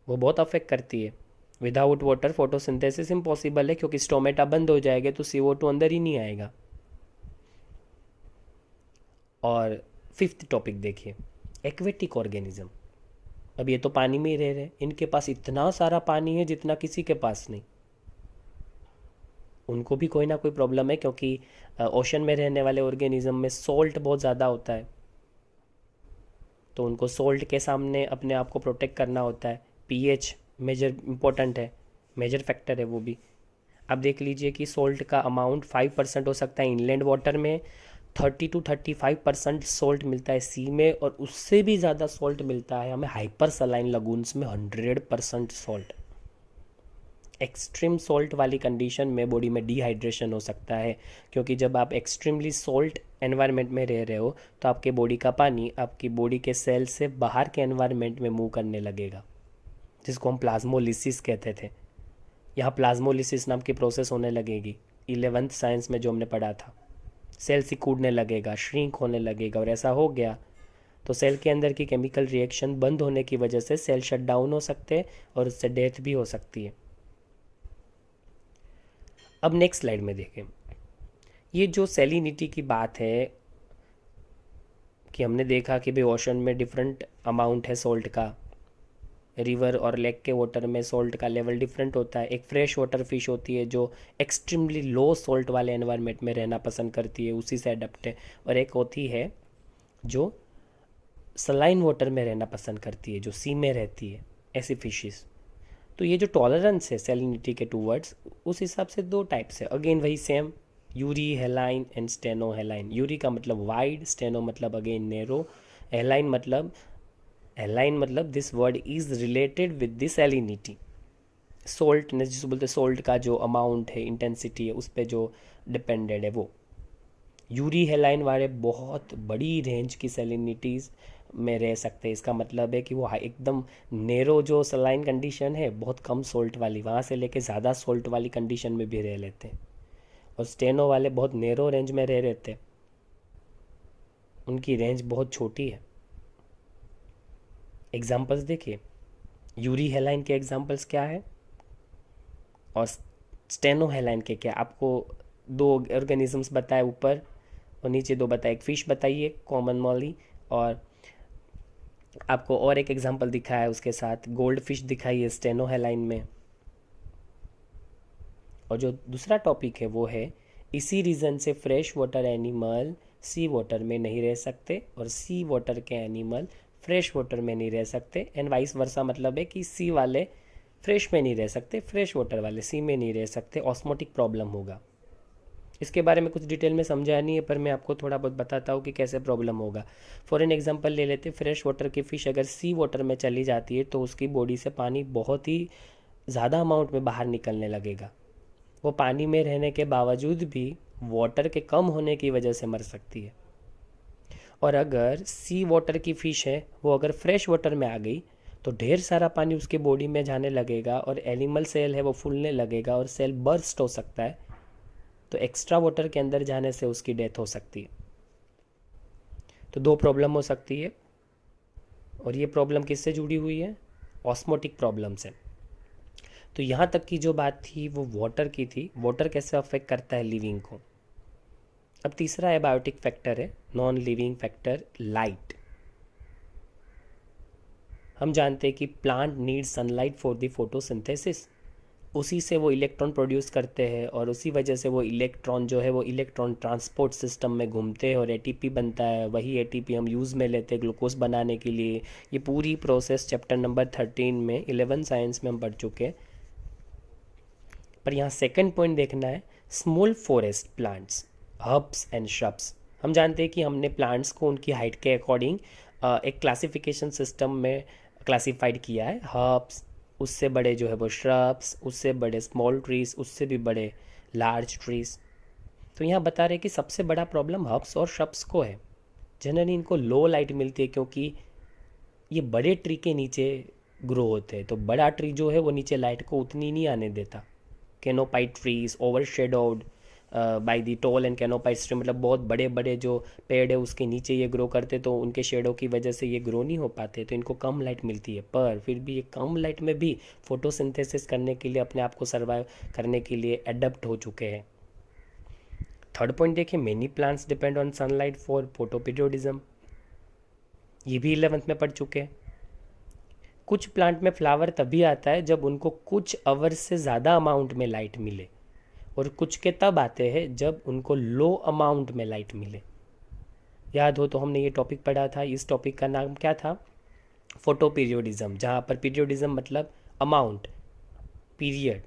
वो बहुत अफेक्ट करती है। विदाउट वाटर फोटोसिंथेसिस इम्पॉसिबल है, क्योंकि स्टोमेटा बंद हो जाएगा तो CO2 अंदर ही नहीं आएगा। और फिफ्थ टॉपिक देखिए, एक्वेटिक ऑर्गेनिज्म। अब ये तो पानी में ही रह रहे हैं, इनके पास इतना सारा पानी है जितना किसी के पास नहीं। उनको भी कोई ना कोई प्रॉब्लम है, क्योंकि ओशन में रहने वाले ऑर्गेनिज्म में सॉल्ट बहुत ज़्यादा होता है, तो उनको सॉल्ट के सामने अपने आप को प्रोटेक्ट करना होता है। पीएच मेजर इम्पोर्टेंट है, मेजर फैक्टर है वो भी। अब देख लीजिए कि सॉल्ट का अमाउंट 5% हो सकता है इनलैंड वाटर में, 30 to 35% सॉल्ट मिलता है सी में, और उससे भी ज़्यादा सॉल्ट मिलता है हमें हाइपर सलाइन लगून्स में, 100% सॉल्ट। एक्सट्रीम सॉल्ट वाली कंडीशन में बॉडी में डिहाइड्रेशन हो सकता है, क्योंकि जब आप एक्सट्रीमली सॉल्ट एनवायरनमेंट में रह रहे हो तो आपके बॉडी का पानी आपकी बॉडी के सेल से बाहर के एनवायरनमेंट में मूव करने लगेगा, जिसको हम प्लाज्मोलिसिस कहते थे। यहाँ प्लाज्मोलिसिस नाम की प्रोसेस होने लगेगी, 11th साइंस में जो हमने पढ़ा था। सेल सिकुड़ने लगेगा, श्रिंक होने लगेगा, और ऐसा हो गया तो सेल के अंदर की केमिकल रिएक्शन बंद होने की वजह से सेल शट डाउन हो सकते हैं और उससे डेथ भी हो सकती है। अब नेक्स्ट स्लाइड में देखें, ये जो सेलिनिटी की बात है कि हमने देखा कि भाई ओशन में डिफरेंट अमाउंट है सॉल्ट का, रिवर और लेक के वाटर में सॉल्ट का लेवल डिफरेंट होता है। एक फ्रेश वाटर फिश होती है जो एक्सट्रीमली लो सॉल्ट वाले एनवायरनमेंट में रहना पसंद करती है, उसी से अडेप्ट है, और एक होती है जो सलाइन वाटर में रहना पसंद करती है, जो सी में रहती है, ऐसी फिशेस। तो ये जो टॉलरेंस है सेलिनिटी के टूवर्ड्स, उस हिसाब से दो टाइप्स है, अगेन वही same, Yuri हेलाइन and steno हेलाइन। Yuri का मतलब वाइड, स्टेनो मतलब अगेन नेरो, हेलाइन मतलब this word is related with this salinity. Salt ने जिसे बोलते सोल्ट का जो अमाउंट है, इंटेंसिटी है, उस पर जो डिपेंडेड है वो। यूरी हेलाइन वाले बहुत बड़ी रेंज की सेलिनिटीज़ में रह सकते हैं। इसका मतलब है कि वो एकदम नेरो जो सलाइन कंडीशन है, बहुत कम सोल्ट वाली, वहाँ से लेके ज़्यादा सोल्ट वाली कंडीशन में भी रह लेते हैं। और स्टेनो वाले बहुत नेरो रेंज में रह रहते हैं, उनकी रेंज बहुत छोटी है। एग्जाम्पल्स देखिए, यूरी हेलाइन के एग्जाम्पल्स क्या है और स्टेनो हेलाइन के क्या। आपको दो ऑर्गेनिजम्स बताए ऊपर और नीचे दो बताए, एक फिश बताइए कॉमन मॉली, और आपको और एक एग्जांपल दिखाया है उसके साथ, गोल्ड फिश दिखाई है स्टेनो हेलाइन में। और जो दूसरा टॉपिक है वो है, इसी रीज़न से फ्रेश वाटर एनिमल सी वाटर में नहीं रह सकते और सी वाटर के एनिमल फ्रेश वाटर में नहीं रह सकते, एंड वाइस वर्सा। मतलब है कि सी वाले फ्रेश में नहीं रह सकते, फ्रेश वाटर वाले सी में नहीं रह सकते, ऑस्मोटिक प्रॉब्लम होगा। इसके बारे में कुछ डिटेल में समझा नहीं है, पर मैं आपको थोड़ा बहुत बताता हूँ कि कैसे प्रॉब्लम होगा। फॉर एन एग्जांपल ले लेते, फ्रेश वाटर की फ़िश अगर सी वाटर में चली जाती है तो उसकी बॉडी से पानी बहुत ही ज़्यादा अमाउंट में बाहर निकलने लगेगा। वो पानी में रहने के बावजूद भी वाटर के कम होने की वजह से मर सकती है। और अगर सी वाटर की फ़िश है वो अगर फ्रेश वाटर में आ गई तो ढेर सारा पानी उसके बॉडी में जाने लगेगा और एनिमल सेल है वो फूलने लगेगा और सेल बर्स्ट हो सकता है, तो एक्स्ट्रा वाटर के अंदर जाने से उसकी डेथ हो सकती है। तो दो प्रॉब्लम हो सकती है, और ये प्रॉब्लम किससे जुड़ी हुई है? ऑस्मोटिक प्रॉब्लम से। तो यहाँ तक की जो बात थी वो वाटर की थी, वाटर कैसे अफेक्ट करता है लिविंग को। अब तीसरा एबायोटिक फैक्टर है, नॉन लिविंग फैक्टर, लाइट। हम जानते हैं कि plant need sunlight for the photosynthesis, उसी से वो इलेक्ट्रॉन प्रोड्यूस करते हैं और उसी वजह से वो इलेक्ट्रॉन जो है वो इलेक्ट्रॉन ट्रांसपोर्ट सिस्टम में घूमते हैं और एटीपी बनता है। वही एटीपी हम यूज़ में लेते हैं ग्लूकोज बनाने के लिए। ये पूरी प्रोसेस चैप्टर नंबर 13 में 11 साइंस में हम पढ़ चुके हैं। पर यहाँ सेकंड पॉइंट देखना है, small forest plants, herbs and shrubs. हम जानते हैं कि हमने प्लांट्स को उनकी हाइट के अकॉर्डिंग एक क्लासिफिकेशन सिस्टम में क्लासिफाइड किया है। हर्ब्स, उससे बड़े जो है वो श्रब्स, उससे बड़े स्मॉल ट्रीज, उससे भी बड़े लार्ज ट्रीज। तो यहाँ बता रहे हैं कि सबसे बड़ा प्रॉब्लम हर्ब्स और श्रब्स को है। जनरली इनको लो लाइट मिलती है क्योंकि ये बड़े ट्री के नीचे ग्रो होते हैं, तो बड़ा ट्री जो है वो नीचे लाइट को उतनी नहीं आने देता। कैनोपाइट trees overshadowed by the tall and कैनोपाइट ट्री, मतलब बहुत बड़े बड़े जो पेड़ है उसके नीचे ये ग्रो करते, तो उनके शेडो की वजह से ये ग्रो नहीं हो पाते, तो इनको कम लाइट मिलती है। पर फिर भी ये कम लाइट में भी फोटोसिंथेसिस करने के लिए, अपने आप को सर्वाइव करने के लिए एडप्ट हो चुके हैं। थर्ड पॉइंट देखिए, many plants depend on sunlight for photoperiodism. ये भी 11th में पढ़ चुके हैं। कुछ प्लांट में फ्लावर तभी आता है जब उनको कुछ आवर्स से ज़्यादा अमाउंट में लाइट मिले, और कुछ के तब आते हैं जब उनको लो अमाउंट में लाइट मिले। याद हो तो हमने ये टॉपिक पढ़ा था, इस टॉपिक का नाम क्या था? फोटो पीरियोडिज्म, जहाँ पर पीरियोडिज्म मतलब अमाउंट, पीरियड,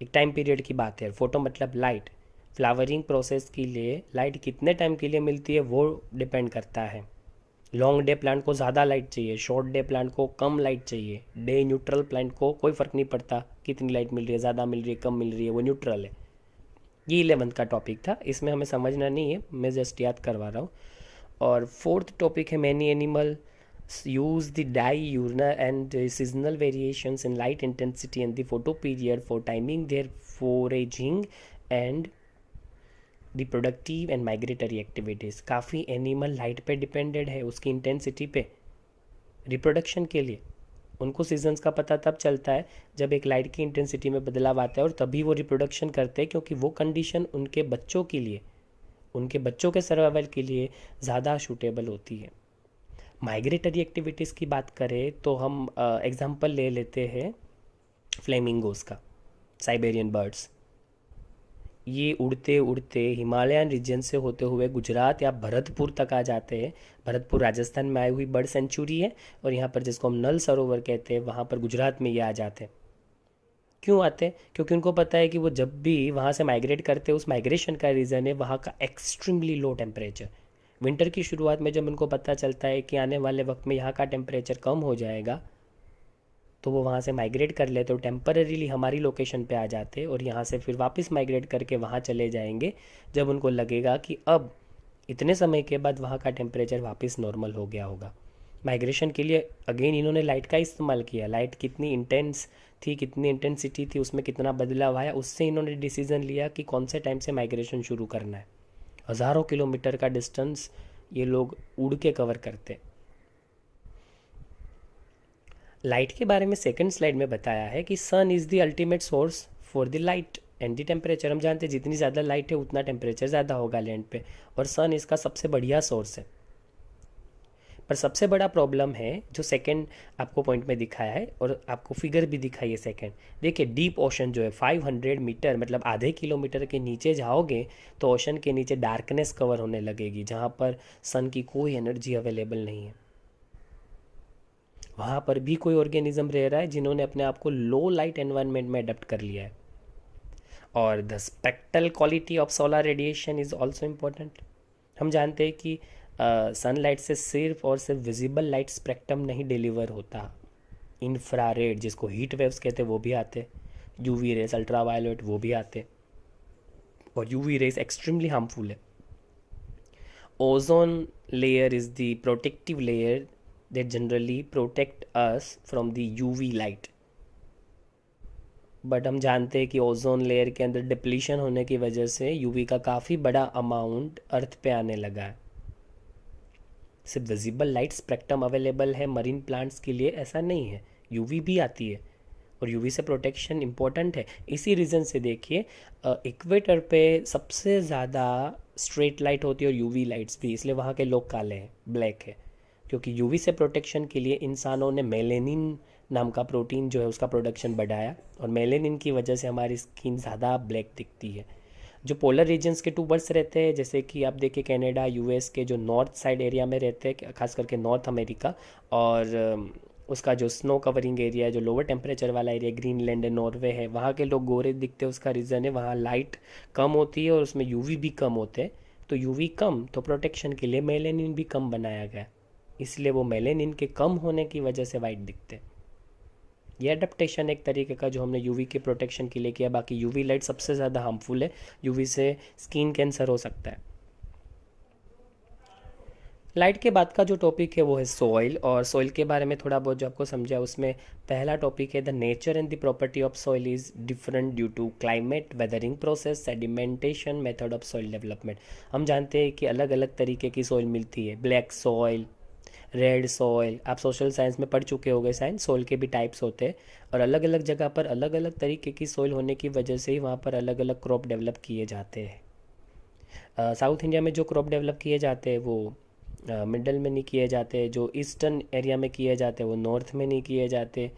एक टाइम पीरियड की बात है। फोटो मतलब लाइट। फ्लावरिंग प्रोसेस के लिए लाइट कितने टाइम के लिए मिलती है वो डिपेंड करता है। लॉन्ग डे प्लांट को ज़्यादा लाइट चाहिए, शॉर्ट डे प्लांट को कम लाइट चाहिए। डे न्यूट्रल प्लांट को कोई फ़र्क नहीं पड़ता कितनी लाइट मिल रही है, ज़्यादा मिल रही है, कम मिल रही है, वो न्यूट्रल है। ये 11th का टॉपिक था, इसमें हमें समझना नहीं है, मैं जस्ट याद करवा रहा हूँ। और फोर्थ टॉपिक है, many animal use the diurnal and seasonal variations in light intensity and the photo period for timing their foraging and reproductive and migratory activities. काफ़ी एनिमल लाइट पे डिपेंडेड है, उसकी इंटेंसिटी पे, रिप्रोडक्शन के लिए। उनको सीजन्स का पता तब चलता है जब एक लाइट की इंटेंसिटी में बदलाव आता है, और तभी वो रिप्रोडक्शन करते हैं, क्योंकि वो कंडीशन उनके बच्चों के लिए, उनके बच्चों के सर्वाइवल के लिए ज़्यादा सूटेबल होती है। माइग्रेटरी एक्टिविटीज़ की बात करें तो हम एग्जांपल ले लेते हैं फ्लेमिंगोज़ का, साइबेरियन बर्ड्स। ये उड़ते उड़ते हिमालयन रीजन से होते हुए गुजरात या भरतपुर तक आ जाते हैं। भरतपुर राजस्थान में आई हुई बर्ड सेंचुरी है, और यहाँ पर जिसको हम नल सरोवर कहते हैं, वहाँ पर गुजरात में ये आ जाते हैं। क्यों आते हैं? क्योंकि उनको पता है कि वो जब भी वहाँ से माइग्रेट करते हैं, उस माइग्रेशन का रीज़न है वहाँ का एक्सट्रीमली लो टेम्परेचर। विंटर की शुरुआत में जब उनको पता चलता है कि आने वाले वक्त में यहाँ का टेम्परेचर कम हो जाएगा, तो वो वहाँ से माइग्रेट कर लेते, तो टेम्परेरीली हमारी लोकेशन पे आ जाते, और यहाँ से फिर वापस माइग्रेट करके वहाँ चले जाएंगे जब उनको लगेगा कि अब इतने समय के बाद वहाँ का टेम्परेचर वापस नॉर्मल हो गया होगा। माइग्रेशन के लिए अगेन इन्होंने लाइट का इस्तेमाल किया। लाइट कितनी इंटेंस थी, कितनी इंटेंसिटी थी, उसमें कितना बदलाव आया, उससे इन्होंने डिसीज़न लिया कि कौन से टाइम से माइग्रेशन शुरू करना है। हज़ारों किलोमीटर का डिस्टेंस ये लोग उड़ के कवर करते। लाइट के बारे में सेकंड स्लाइड में बताया है कि sun is the ultimate source for the light and the temperature. हम जानते हैं जितनी ज़्यादा लाइट है उतना टेम्परेचर ज़्यादा होगा लैंड पे, और सन इसका सबसे बढ़िया सोर्स है। पर सबसे बड़ा प्रॉब्लम है जो सेकंड आपको पॉइंट में दिखाया है, और आपको फिगर भी दिखाई है सेकंड। देखिए डीप ओशन जो है 500 मीटर मतलब आधे किलोमीटर के नीचे जाओगे तो ओशन के नीचे डार्कनेस कवर होने लगेगी, जहाँ पर सन की कोई एनर्जी अवेलेबल नहीं है। वहाँ पर भी कोई ऑर्गेनिज्म रह रहा है जिन्होंने अपने आप को लो लाइट एनवायरनमेंट में अडेप्ट कर लिया है। और the spectral quality of solar radiation is also important. हम जानते हैं कि सनलाइट से सिर्फ और सिर्फ विजिबल लाइट स्पेक्ट्रम नहीं डिलीवर होता, इंफ्रारेड जिसको हीट वेव्स कहते हैं वो भी आते, यूवी रेस अल्ट्रा वायलेट वो भी आते, और यूवी रेस एक्सट्रीमली हार्मफुल है। Ozone layer is the protective layer that generally protect us from the UV light, but हम जानते हैं कि ओजोन लेयर के अंदर डिप्लीशन होने की वजह से यूवी का काफ़ी बड़ा अमाउंट अर्थ पे आने लगा है। सिर्फ विजिबल लाइट स्पेक्ट्रम अवेलेबल है मरीन प्लांट्स के लिए ऐसा नहीं है, यूवी भी आती है और यूवी से प्रोटेक्शन इम्पोर्टेंट है। इसी रीज़न से देखिए इक्वेटर पे सबसे ज़्यादा स्ट्रेट लाइट होती है और यूवी लाइट्स भी, इसलिए वहाँ के लोग काले हैं, ब्लैक है, क्योंकि यूवी से प्रोटेक्शन के लिए इंसानों ने मेलेनिन नाम का प्रोटीन जो है उसका प्रोडक्शन बढ़ाया, और मेलेनिन की वजह से हमारी स्किन ज़्यादा ब्लैक दिखती है। जो पोलर रीजन्स के टूबर्स रहते हैं, जैसे कि आप देखिए कनाडा यूएस के जो नॉर्थ साइड एरिया में रहते हैं, खास करके नॉर्थ अमेरिका, और उसका जो स्नो कवरिंग एरिया है, जो लोअर टेम्परेचर वाला एरिया, ग्रीनलैंड है, नॉर्वे है, वहाँ के लोग गोरे दिखते हैं। उसका रीज़न है वहाँ लाइट कम होती है और उसमें यूवी भी कम होते हैं, तो यूवी कम तो प्रोटेक्शन के लिए मेलेनिन भी कम बनाया गया, इसलिए वो मेलेनिन के कम होने की वजह से वाइट दिखते हैं। ये अडेप्टेशन एक तरीके का जो हमने यूवी के प्रोटेक्शन के लिए किया। बाकी यूवी लाइट सबसे ज़्यादा हार्मफुल है, यूवी से स्किन कैंसर हो सकता है। लाइट के बाद का जो टॉपिक है वो है सॉइल, और सॉइल के बारे में थोड़ा बहुत जो आपको समझा उसमें पहला टॉपिक है the nature and the property of soil is different due to climate, weathering process, sedimentation, method of soil development. हम जानते हैं कि अलग अलग तरीके की सॉइल मिलती है, ब्लैक सॉइल, रेड सॉइल, आप सोशल साइंस में पढ़ चुके होंगे, साइंस सॉइल के भी टाइप्स होते हैं, और अलग अलग जगह पर अलग अलग तरीके की सॉइल होने की वजह से ही वहाँ पर अलग अलग क्रॉप डेवलप किए जाते हैं। साउथ इंडिया में जो क्रॉप डेवलप किए जाते हैं वो मिडल में नहीं किए जाते, जो ईस्टर्न एरिया में किए जाते हैं वो नॉर्थ में नहीं किए जाते।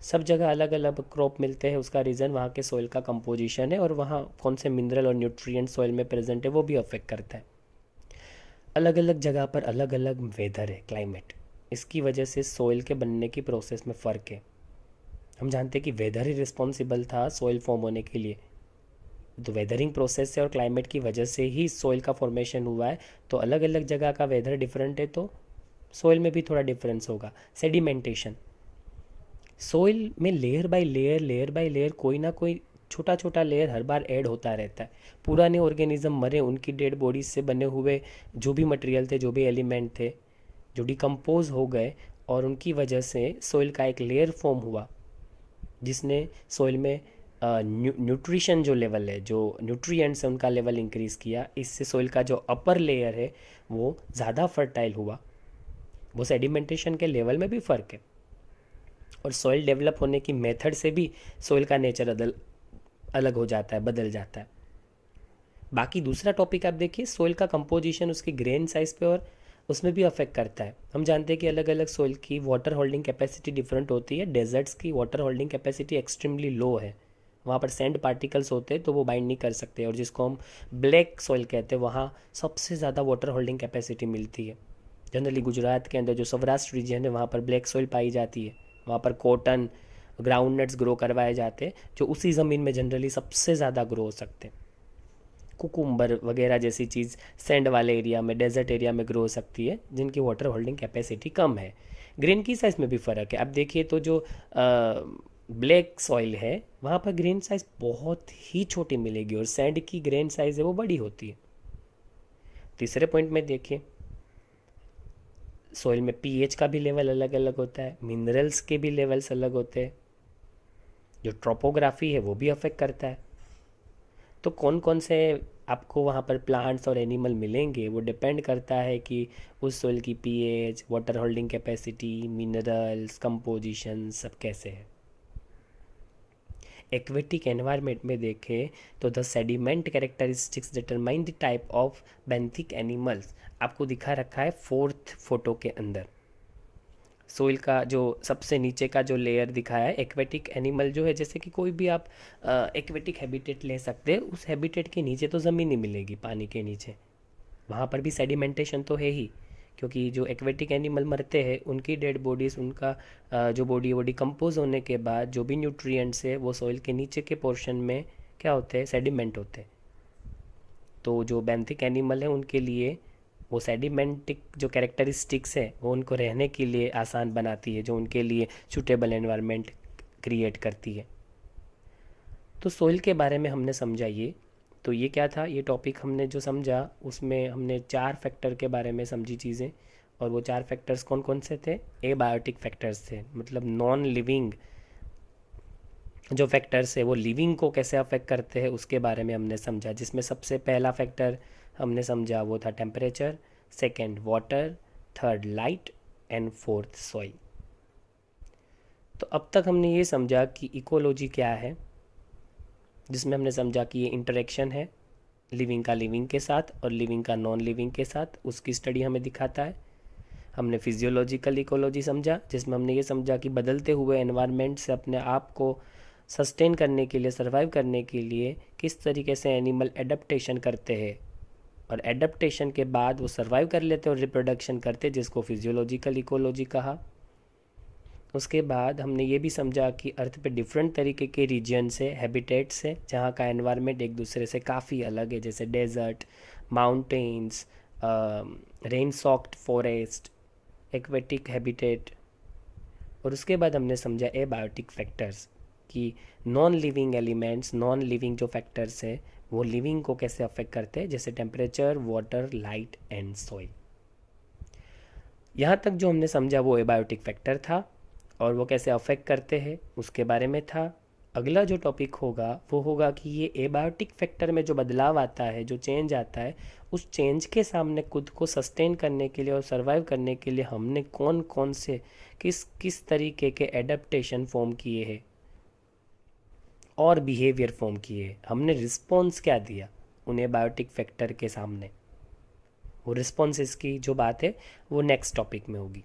सब जगह अलग अलग क्रॉप मिलते हैं, उसका रीज़न वहाँ के सॉइल का कंपोजिशन है, और वहाँ कौन से मिनरल और न्यूट्रिएंट सॉइल में प्रेजेंट है वो भी अफेक्ट करता है। अलग अलग जगह पर अलग अलग वेदर है, क्लाइमेट, इसकी वजह से सॉइल के बनने की प्रोसेस में फ़र्क है। हम जानते हैं कि वेदर ही रिस्पॉन्सिबल था सॉइल फॉर्म होने के लिए, तो वेदरिंग प्रोसेस से और क्लाइमेट की वजह से ही सॉइल का फॉर्मेशन हुआ है। तो अलग अलग जगह का वेदर डिफरेंट है तो सॉइल में भी थोड़ा डिफरेंस होगा। सेडिमेंटेशन, सॉइल में लेयर बाय लेयर कोई ना कोई छोटा छोटा लेयर हर बार ऐड होता रहता है। पुराने ऑर्गेनिज्म मरे, उनकी डेड बॉडीज से बने हुए जो भी मटेरियल थे, जो भी एलिमेंट थे, जो डिकम्पोज हो गए, और उनकी वजह से सॉइल का एक लेयर फॉर्म हुआ जिसने सॉइल में न्यूट्रिशन जो लेवल है, जो न्यूट्रिएंट्स है उनका लेवल इंक्रीज़ किया। इससे सॉइल का जो अपर लेयर है वो ज़्यादा फर्टाइल हुआ। वो सेडिमेंटेशन के लेवल में भी फ़र्क है, और सॉइल डेवलप होने की मेथड से भी सॉइल का नेचर अलग हो जाता है, बदल जाता है। बाकी दूसरा टॉपिक आप देखिए, सॉइल का कंपोजिशन उसकी ग्रेन साइज़ पे और उसमें भी अफेक्ट करता है। हम जानते हैं कि अलग अलग सॉइल की वाटर होल्डिंग कैपेसिटी डिफरेंट होती है। डेजर्ट्स की water holding capacity extremely low है, वहाँ पर सैंड पार्टिकल्स होते हैं तो वो बाइंड नहीं कर सकते, और जिसको हम ब्लैक सॉइल कहते हैं वहाँ सबसे ज़्यादा वाटर होल्डिंग कैपेसिटी मिलती है। जनरली गुजरात के अंदर जो सौराष्ट्र रीजन है वहाँ पर ब्लैक सॉइल पाई जाती है, वहाँ पर कॉटन, ग्राउंड नट्स ग्रो करवाए जाते हैं जो उसी ज़मीन में जनरली सबसे ज़्यादा ग्रो हो सकते हैं। कुकुम्बर वगैरह जैसी चीज़ सैंड वाले एरिया में, डेजर्ट एरिया में ग्रो हो सकती है, जिनकी वाटर होल्डिंग कैपेसिटी कम है। ग्रेन की साइज़ में भी फ़र्क है। अब देखिए तो जो ब्लैक सॉइल है वहाँ पर ग्रेन साइज़ बहुत ही छोटी मिलेगी, और सैंड की ग्रेन साइज़ है वो बड़ी होती है। तीसरे पॉइंट में देखिए, सॉइल में पीएच का भी लेवल अलग अलग होता है, मिनरल्स के भी लेवल्स अलग होते हैं, जो ट्रोपोग्राफी है वो भी अफेक्ट करता है। तो कौन कौन से आपको वहाँ पर प्लांट्स और एनिमल मिलेंगे वो डिपेंड करता है कि उस सॉइल की pH, water holding capacity, minerals, composition सब कैसे है। एक्वेटिक एनवायरनमेंट में देखें तो the sediment characteristics determine the type of benthic animals, आपको दिखा रखा है फोर्थ फोटो के अंदर। सोइल का जो सबसे नीचे का जो लेयर दिखाया है, एक्वेटिक एनिमल जो है, जैसे कि कोई भी आप एक्वेटिक हैबिटेट ले सकते हैं, उस हैबिटेट के नीचे तो ज़मीन ही मिलेगी, पानी के नीचे, वहाँ पर भी सेडिमेंटेशन तो है ही, क्योंकि जो एक्वेटिक एनिमल मरते हैं उनकी डेड बॉडीज़, उनका जो बॉडी वो डिकम्पोज होने के बाद जो भी न्यूट्रिएंट्स है वो सॉइल के नीचे के पोर्शन में क्या होते हैं, सेडिमेंट होते हैं। तो जो बेंथिक एनिमल है उनके लिए वो सेडिमेंटिक जो कैरेक्टरिस्टिक्स है वो उनको रहने के लिए आसान बनाती है, जो उनके लिए सूटेबल एनवायरनमेंट क्रिएट करती है। तो सोइल के बारे में हमने समझा ये। तो ये क्या था, ये टॉपिक हमने जो समझा उसमें हमने 4 फैक्टर के बारे में समझी चीज़ें। और वो 4 फैक्टर्स कौन कौन से थे, एबायोटिक फैक्टर्स थे, मतलब नॉन लिविंग जो फैक्टर्स है वो लिविंग को कैसे अफेक्ट करते हैं उसके बारे में हमने समझा। जिसमें सबसे पहला फैक्टर हमने समझा वो था temperature, second water, third light and fourth soil. तो अब तक हमने ये समझा कि इकोलॉजी क्या है, जिसमें हमने समझा कि ये इंटरेक्शन है लिविंग का लिविंग के साथ और लिविंग का नॉन लिविंग के साथ, उसकी स्टडी हमें दिखाता है। हमने फिजियोलॉजिकल इकोलॉजी समझा, जिसमें हमने ये समझा कि बदलते हुए एनवायरनमेंट से अपने आप को सस्टेन करने के लिए, सर्वाइव करने के लिए किस तरीके से एनिमल एडप्टेशन करते हैं, और एडप्टेशन के बाद वो सर्वाइव कर लेते और रिप्रोडक्शन करते, जिसको फिजियोलॉजिकल इकोलॉजी कहा। उसके बाद हमने ये भी समझा कि अर्थ पे डिफरेंट तरीके के रीजन्स है, हैबिटेट्स है, जहाँ का एनवायरनमेंट एक दूसरे से काफ़ी अलग है, जैसे desert, mountains, rain soaked forest, aquatic habitat. और उसके बाद हमने समझा एबायोटिक फैक्टर्स कि non living elements, non living जो फैक्टर्स है वो लिविंग को कैसे अफेक्ट करते हैं, जैसे temperature, water, light and soil. यहाँ तक जो हमने समझा वो एबायोटिक फैक्टर था और वो कैसे अफेक्ट करते हैं उसके बारे में था। अगला जो टॉपिक होगा वो होगा कि ये एबायोटिक फैक्टर में जो बदलाव आता है, जो चेंज आता है, उस चेंज के सामने खुद को सस्टेन करने के लिए और सर्वाइव करने के लिए हमने कौन कौन से किस किस तरीके के एडेप्टेशन फॉर्म किए हैं और बिहेवियर फॉर्म किए, हमने रिस्पॉन्स क्या दिया उन एबायोटिक फैक्टर के सामने। वो रिस्पॉन्सेस की जो बात है वो नेक्स्ट टॉपिक में होगी।